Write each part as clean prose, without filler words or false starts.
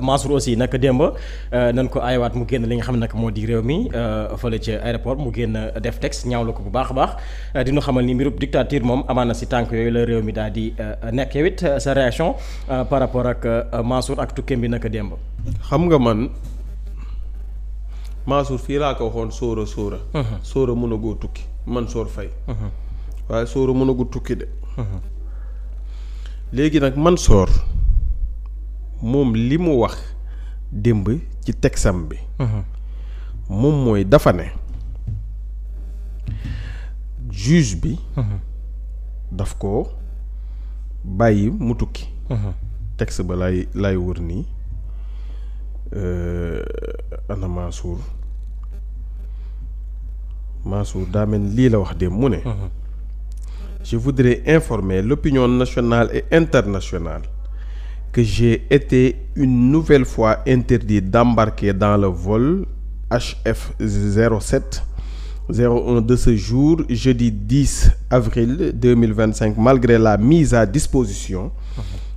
Mansour aussi nag démb nañ ko aayewaat mu génn li nga xam ne nag moo di réew mi fële ci aéroport mu génn def texte ñaawlu ko bu baax a baax dina xamal ni mbirub dictature moom amaan na si tànk yooyu la réew mi daal di nekk yow it sa réaction par rapport ak Mansour ak tukkeem bi nag démb. xam nga man Mansour fii laa ko waxoon sóora. sóora mën a goo tukki Mansour Faye. waaye sóora mën a goo tukki de. léegi nag Mansour moom li mu wax démb ci texam bi. moom mooy dafa ne juge bi. daf ko bàyyi mu tukki. texte ba lay wër nii ana Mansour daa mel lii la wax démb mu ne. Je voudrais informer l'opinion nationale et internationale que j'ai été une nouvelle fois interdit d'embarquer dans le vol HF 0701 de ce jour, jeudi 10 avril 2025, malgré la mise à disposition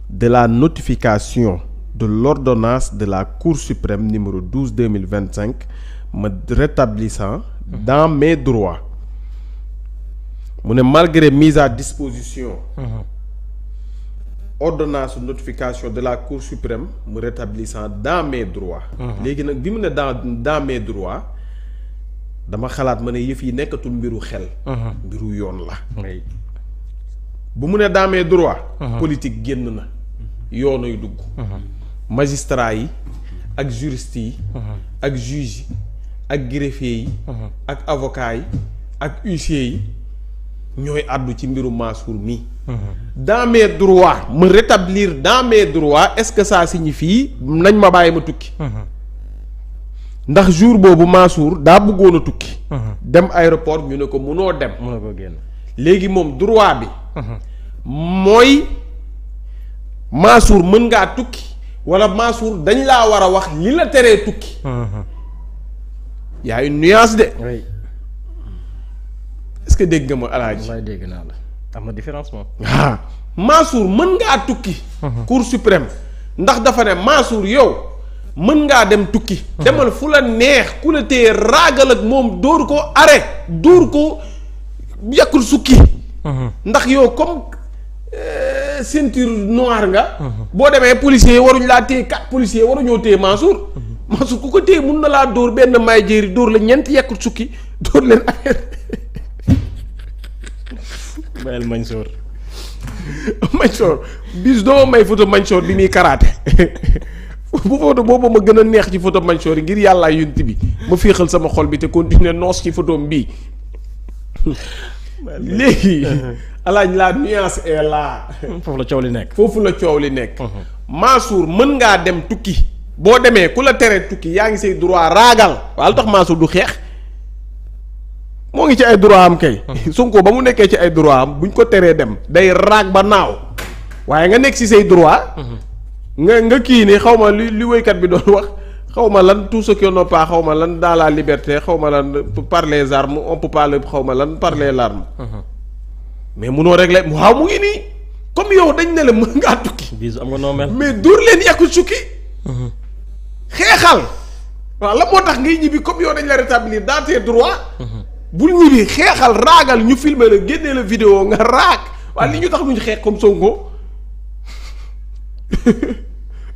de la notification de l'ordonnance de la Cour suprême numéro 12/2025, me rétablissant dans mes droits. mu ne malgré mise à disposition ordonnance notification de la Cour suprême me rétablissant dans mes droits. léegi nag bi mu ne dans mes droits dama xalaat ma ne yëf yi nekkatul mbiru xel. mbiru yoon la. bu mu ne dans mes droits. politique génn na yoonay dugg. magistrat yi ak juriste yi. ak juge yi ak greffier yi. ak avocat yi ak huissier yi. ñooy àddu ci mbiru Mansour mi. dans mes droits me rétablir dans mes droits est-ce que ça signifie nañ ma bàyyi ma tukki. ndax jour boobu Mansour daa bëggoon a tukki. dem aéroport ñu ne ko mënoo dem. mënoo ko génn léegi moom droit bi. mooy Mansour mën ngaa tukki wala Mansour dañ laa war a wax li la teree tukki. y a une nuance de. oui. est-ce que dégg nga ma alaaji. waaye dégg naa la am na différence moom. Mansour mën ngaa tukki. Cour suprême ndax dafa ne Mansour yow mën ngaa dem tukki. demal fu la neex ku la téye raagal ak moom dóor ko arrêt dóor ko yàqul sukki. ndax yow comme ceinture noire nga. boo demee policiers yi waruñ laa téye 4 policiers waruñoo téye Mansour. Mansour ku ko téye mun na laa dóor benn may jéeri dóor la ñeenti yàqul sukki dóor leen affaire. Bayel Mansour bis doo may photo Mansour bi muy karaate bu photo boobu ma gën a neex ci photo Mansour yi ngir yàllaa yunt bi ma féexal sama xol bi te continuer noos ci photo bii léegi alaaj la nuance est là. foofu la coow li nekk. foofu la coow li nekk. Mansour mën ngaa dem tukki boo demee ku la tere tukki yaa ngi say droit raagal waaye lu tax Mansour du xeex. moo ngi ci ay droit am kay. Sonko ba mu nekkee ci ay droit am buñ ko teree dem day raag ba naaw waaye nga nekk ci say droit. nga kii ni xaw ma li woykat bi doon wax xaw ma lan tout ce qu'on n'a pas xaw ma lan dans la liberté xaw ma lan par les armes on peut pas le xaw ma lan par les larmes. mais munoo régler waaw mu ngi nii comme yow dañ ne la mën ngaa tukki. bisu am nga noo mel. mais dóor leen yàqu sukki. xeexal. waaw la moo tax ngay ñibbi comme yow dañ la rétablir dans tes droits. bul ñibbi xeexal raagal ñu filmer la génnee la vidéo nga raag waaye li ñu tax duñ xeex comme Sonko.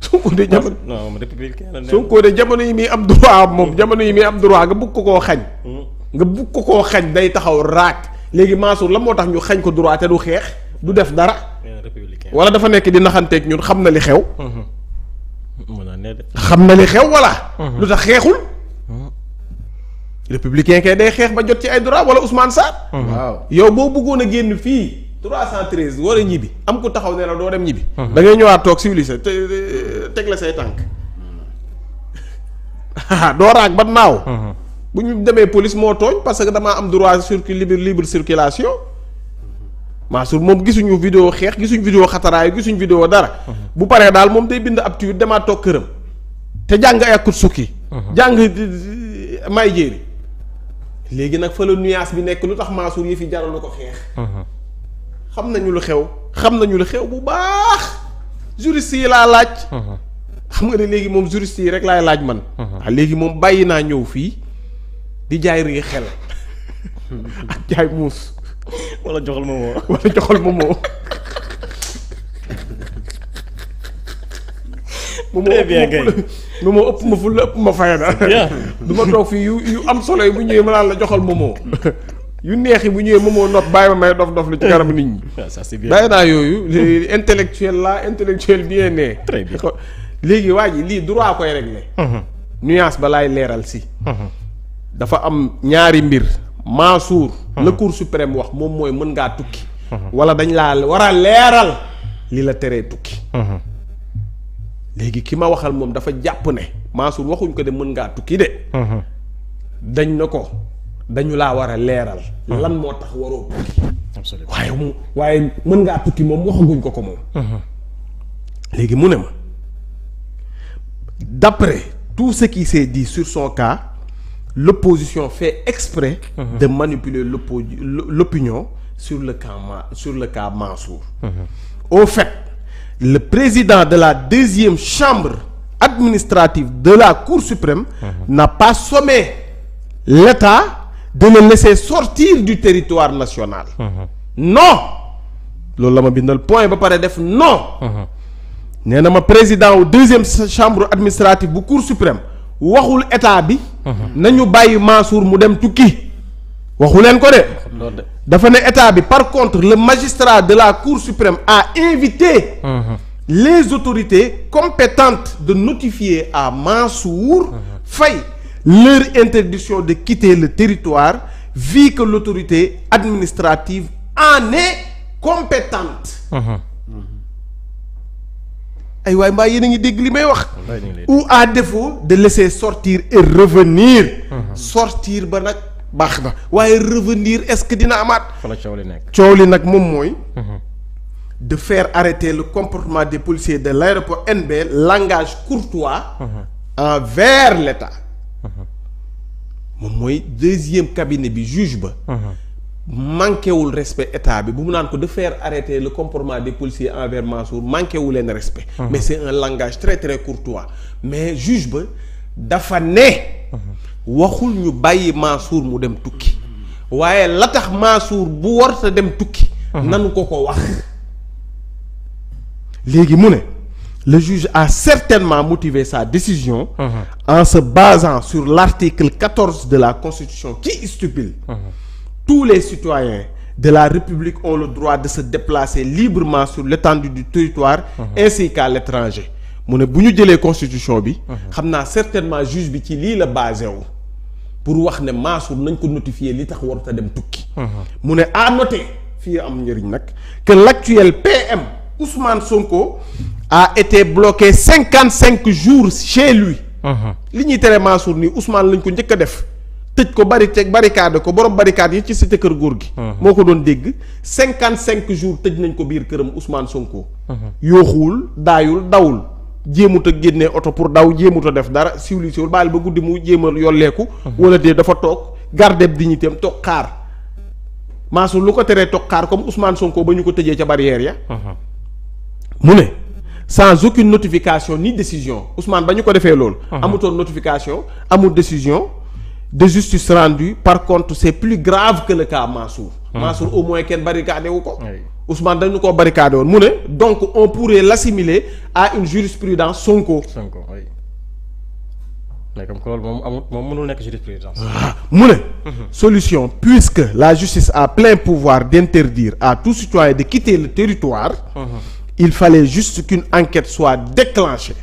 Sonko de jamono. non républicain la Sonko de jamono yi muy am droit moom jamono yi muy am droit nga bugg ko koo xañ. nga bugg ko koo xañ day taxaw raag léegi Mansour la moo tax ñu xañ ko droit te du xeex du def dara. wala dafa nekk di naxanteeg ñun xam na li xew. xam na li xew wala. lu tax xeexul. républicain kay day xeex ba jot ci ay droit wala Ousmane Sarr. waaw yow boo bëggoon a génn fii 313 war a ñibbi am ku taxaw ne la doo dem ñibbi. da ngay ñëwaat toog civilisé teg la say tànk. doo raag ba naaw. bu ñu demee police moo tooñ parce que damaa am droit libre circulation. Mansour moom gisuñu vidéo xeex gisuñu vidéo xataraayu gisuñu vidéo dara. bu paree daal moom day bind ab tweet demaat toog këram. te jàng ay akut sukki. jàng may jéeri. léegi nag fa la nuance bi nekk lu tax Mansour yi fi jaralu ko xeex. xam nañu lu xew. xam nañu lu xew bu baax. juriste yi laa laaj. xam nga ne léegi moom juriste yi rek laay laaj man. waaw léegi moom bàyyi naa ñëw fii di jaay rii xel ak jaay muus. wala joxal ma moo. wala joxal ma moo. très bien kay moom ëpp ma fu la ëpp ma fayda. du ma toog fii yu am solo yi bu ñëwee ma naan la joxal ma moo. yu neex yi bu ñëwee moomoo not bàyyi ma may dof lu ci kanam nit ñi. ça c'est bien bàyyi naa yooyu intellectuel la intellectuel bien né. très bien léegi waa ji lii droit koy régler. nuance ba laay leeral si. dafa am ñaari mbir. Mansour. la cour suprême wax moom mooy mën ngaa tukki. wala dañ laa war a leeral li la teree tukki. léegi ki ma waxal moom dafa jàpp ne Mansour waxuñ ko de mën ngaa tukki de. dañ na ko dañu laa war a leeral. lan moo tax waroo tukki. absolument waaye mën ngaa tukki moom waxaguñ ko moom. léegi mu ne ma d'après tout ce qui s'est dit sur son cas l'opposition fait exprès de manipuler l'opinion sur le cas Mansour. Au fait, le président de la deuxième chambre administrative de la Cour suprême n'a pas sommé l'État de le laisser sortir du territoire national. Non. loolu la ma bindal point ba pare def non. nee na ma président wu deuxième chambre administrative bu Cour suprême waxul état bi. nañu bàyyi Mansour mu dem tukki. waxu leen ko de. dafa ne état bi par contre le magistrat de la Cour suprême a invité. les autorités compétentes de notifier à Mansour Faye leur interdiction de quitter le territoire vu que l'autorité administrative en est compétente. ay waay mbaa yéen a ngi dégg li may wax. ou à défaut de laisser sortir et revenir. sortir ba nag baax na waaye revenir est-ce que dina amaat. fa la coow li nekk. coow li nag moom mooy. de faire arrêter le comportement des policiers de l'aéroport NB langage courtois. envers l'État. moom mooy deuxième cabinet bi juge ba. manqué wul respect état bi bu mu naan ko de faire arrêter le comportement des policiers envers Mansour manqué wu leen respect. mais c'est un langage très très courtois mais juge ba dafa ne. waxul ñu bàyyi Mansour mu dem tukki. waaye la tax Mansour bu warta dem tukki. nanu ko wax. léegi mu ne le juge a certainement motivé sa décision. en se basant sur l'article 14 de la Constitution qui stipule. tous les citoyens de la République ont le droit de se déplacer librement sur l'étendue du territoire ainsi qu'à l'étranger mu ne bu ñu jëlee constitution bi xam naa certainement juge bi ci lii la basé wu pour wax ne Mansour nañ ko notifier li tax warut a dem tukki mu ne à noter fii am njëriñ nag que l'actuel PM Ousmane Sonko a été bloqué 55 jours chez lui li ñuy tere Mansour nii Ousmane lañ ko njëkk a def tëj ko barricade ko borom barricade yi ci cité kër góor gi. moo ko doon dégg 55 jours tëj nañ ko biir këram Ousmane Sonko. yooxuwul daayul dawul jéemut a génnee oto pour daw jéemut a def dara siwlisiwul baal ba guddi mu jéem a yolleeku. wala dee dafa toog garder dignité am toog xaar Mansour lu ko teree toog xaar comme Ousmane Sonko ba ñu ko tëjee ca barrière ya. mu ne sans aucune notification ni décision Ousmane ba ñu ko defee loolu. amutoon notification amul décision. de justice rendue par contre c'est plus grave que le cas Mansour. Mansour au moins kenn barricadé wu ko. Ousmane dañu koo barricadé woon mu ne donc on pourrait l'assimiler à une jurisprudence Sonko. oui. mais comme que loolu moom mënul nekk jurisprudence. mu ne. solution puisque la justice a plein pouvoir d'interdire à tout citoyen de quitter le territoire. il fallait juste qu'une enquête soit déclenchée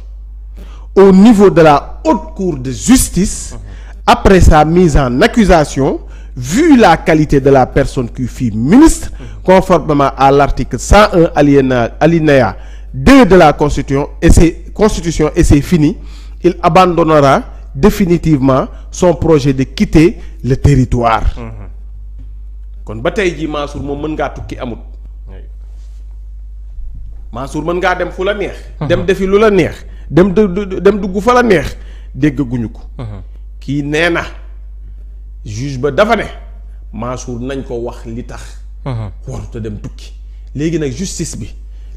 au niveau de la haute cour de justice. après sa mise en accusation vu la qualité de la personne qui fut ministre conformément à l'article 101 alinéa 2 de la constitution et c'est fini il abandonnera définitivement son projet de quitter le territoire. kon ba tey jii Mansour moom mën ngaa tukki amut. Mansour mën ngaa dem fu la neex. dem defi lu la neex dem dugg fa la neex déggaguñu ko. kii nee na juge ba dafa ne Mansour nañ ko wax li tax. warut a dem tukki léegi nag justice bi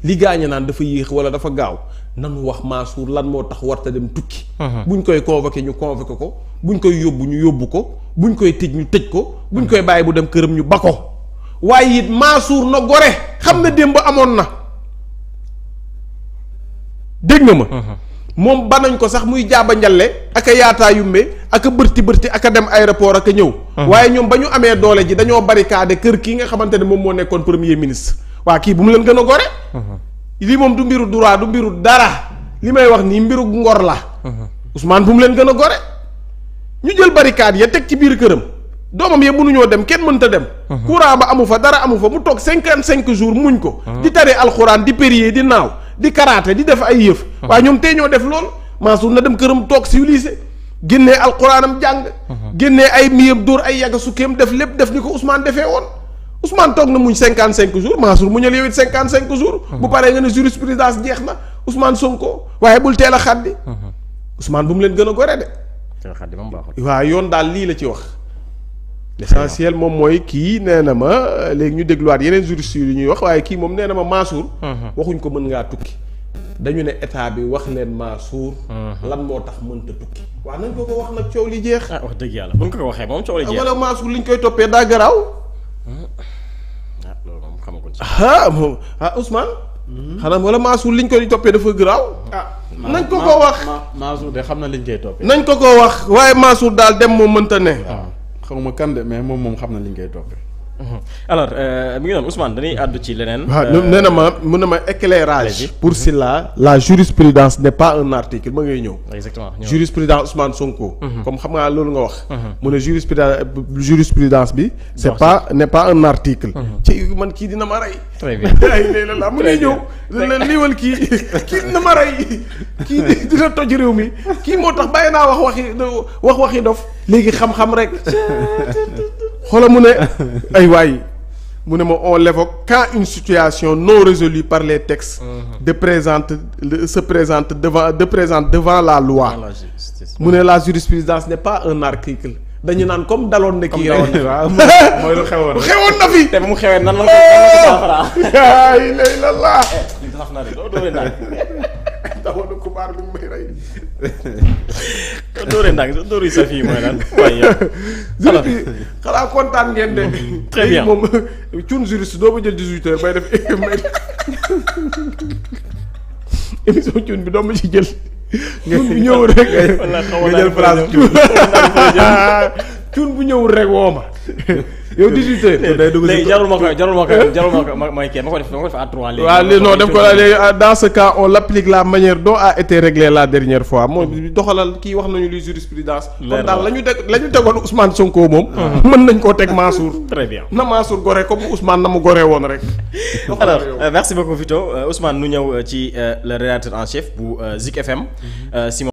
li gaañe naan dafa yéex wala dafa gaaw nanu wax Mansour lan moo tax warta dem tukki. buñ koy convoqué ñu convoqué ko buñ koy yóbbu ñu yóbbu ko buñ koy tëj ñu tëj ko buñ koy bàyyi bu dem këram ñu ba ko waaye it Mansour na gore xam na démb amoon na dégg nga ma. moom banañ ko sax muy jaaba njalle ak a yaataa yumbe ak a bërti ak a dem aéroport ak a ñëw. waaye ñoom ba ñu amee doole ji dañoo barricade kër kii nga xamante ne moom moo nekkoon premier ministre waa kii bu mu leen gën a gore. lii moom du mbiru droit du mbiru dara li may wax nii mbiru ngor la. Ousmane bu mu leen gën a gore. ñu jël barricade ya teg ci biir këram doomam ya mënuñoo dem kenn mënta dem. courant ba amu fa dara amu fa mu toog 55 jours muñ ko. di tare alxuraan di prier di naaw di karaate di def ay yëf. waaye ñoom tey ñoo def lool Mansour na dem këram toog civilisé génnee alxuraanam jàng. génnee ay miyam dóor ay yàgg sukkeem def lépp def ni ko Ousmane defee woon. Ousmane toog na muñ 55 jours Mansour muñal yow it 55 jours. bu paree nga ne jurisprudence jeex na Ousmane Sonko waaye bul teel a xaddi. Ousmane bu mu leen gën a gore de. teel a xaddi moom baaxul. waaw yoon daal lii la ci wax. l'essentiel moom mooy kii nee na ma léegi ñu dégluwaat yeneen juristes yi ñuy wax waaye kii moom nee na ma Mansour. waxuñ ko mën ngaa tukki. dañu ne état bi wax leen Mansour. lan moo tax mënta tukki. waaw nañ ko ko wax nag coow li jeex. ah wax dëgg yàlla buñ ko ko waxee moom coow li jeex. wala Mansour liñ koy toppee daa garaaw. loolu moom xamaguñ ci. moom Ousmane. xanaa wala Mansour liñ koy toppee dafa garaaw. nañ ko ko wax Mansour de xam na liñ koy toppee. nañ ko ko wax waaye Mansour daal dem moom mënta ne. xawma kan de mais moom xam na liñ koy toppee. alors mi ngi noonu Ousmane dañuy àddu ci leneen. waaw nee na ma mun na ma éclairage pour cela la jurisprudence n'est pas un article ma ngay ñëw. exactement jurisprudence Ousmane Sonko. comme xam nga loolu nga wax. mu ne jurisprudence bi. n'est pas un article. ci man kii dina ma rey. très bien ay léeg la mu ngi ñëw. dina liiwal kii dina ma rey kii dina toj réew mi kii moo tax bàyyi naa wax waxi dof. léegi xam-xam rek. xoola mu ne ay waay mu ne ma on l'évoque quand une situation non résolue par les textes se présente devant la loi mu ne la jurisprudence n'est pas un article dañu naan comme daloon na kii rek waaw mooy lu xewoon na fi te mu xewee nan la ko saafara ay lay la laa sax na de doo dooree ndànk dawoon na kubaar bi may rey doo dooree ndànk sa dóor yi sa fii mooy lan waaye alors xanaa kontaan ngeen de très bien moom cun juriste doo ma jël 18 heures bay def émission cun bi doo ma ci jël cun bu ñëwul rek nga jël place cun bu ñëwul rek woo ma yow 18 heures day dugg léegi jarul ma ko may kenn ma ko def à 3 léegi. waaw léegi non def ko léegi dans ce cas on l'applique la manière dont a été réglé la dernière fois mooy doxalal kii wax nañu luy jurisprudence. kon daal la ñu tegoon Ousmane Sonko moom. mën nañ koo teg Mansour. très bien na Mansour gore comme Ousmane na mu gore woon rek. alors merci beaucoup Vito Ousmane nu ñëw ci le rédacteur en chef bu Zik FM. Simon